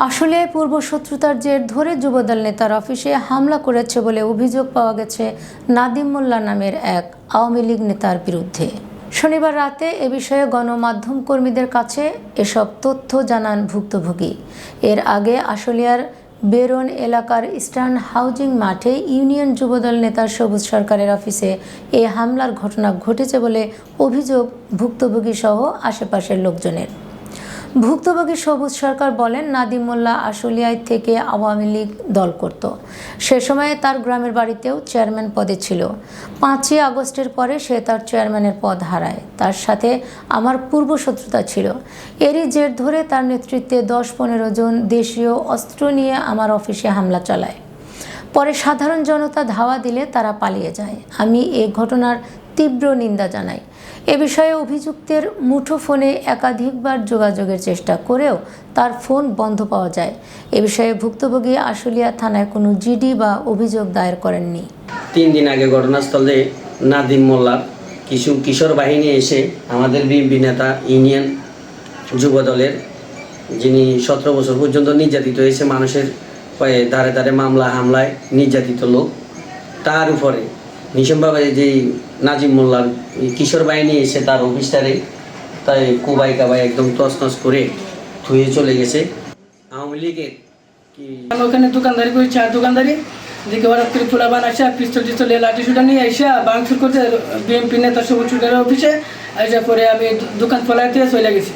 আসলে পূর্বশত্রুতার জের ধরে যুবদল নেতার অফিসে হামলা করেছে বলে অভিযোগ পাওয়া গেছে নাদিম মোল্লা নামের এক আওয়ামী লীগ নেতার বিরুদ্ধে। শনিবার রাতে এ বিষয়ে গণমাধ্যম কর্মীদের কাছে এসব তথ্য জানান ভুক্তভোগী। এর আগে আশুলিয়ার বেরন এলাকার ইস্টার্ন হাউজিং মাঠে ইউনিয়ন যুবদল নেতা সবুজ সরকারের অফিসে এ হামলার ঘটনা ঘটেছে বলে অভিযোগ ভুক্তভোগী সহ আশেপাশের লোকজনের। ভুক্তভোগী সবুজ সরকার বলেন, নাদিম মোল্লা আশুলিয়ায় থেকে আওয়ামী লীগ দল করত। সে সময়ে তার গ্রামের বাড়িতেও চেয়ারম্যান পদে ছিল। 5ই আগস্টের পরে সে তার চেয়ারম্যানের পদ হারায়। তার সাথে আমার পূর্বশত্রুতা ছিল। এরই জের ধরে তার নেতৃত্বে 10-15 জন দেশীয় অস্ত্র নিয়ে আমার অফিসে হামলা চালায়। পরে সাধারণ জনতা ধাওয়া দিলে তারা পালিয়ে যায়। আমি এ ঘটনার তীব্র নিন্দা জানাই। এ বিষয়ে অভিযুক্তের মুঠোফোনে একাধিকবার যোগাযোগের চেষ্টা করেও তার ফোন বন্ধ পাওয়া যায়। এ বিষয়ে ভুক্তভোগী আশুলিয়া থানায় কোনো জিডি বা অভিযোগ দায়ের করেননি। 3 দিন আগে ঘটনাস্থলে নাদিম মোল্লার কিছু কিশোর বাহিনী এসে আমাদের বিএনপি নেতা ইউনিয়ন যুবদলের, যিনি 17 বছর পর্যন্ত নির্যাতিত হয়েছে, মানুষের ধারে ধারে মামলা হামলায় নির্যাতিত লোক, তার উপরে নিঃসম্ভাবে যেই নাজিম মোল্লার কিশোর বাহিনী এসে তার অফিসটারে তাই কোবাই কাবাই একদম তছনছ করে ধুয়ে চলে গেছে। আওয়ামী লীগের ওখানে দোকানদারি করি, চা দোকানদারি দিকে হঠাৎ করে পোলা বানাইসা পিস্তল টিস্তল লাঠি সুটা নিয়ে এসে বাংচুর করতে বিএনপি নেতা সবুজ সরকারের অফিসে এসে পরে আমি দোকান ফেলাইতে চলে গেছি।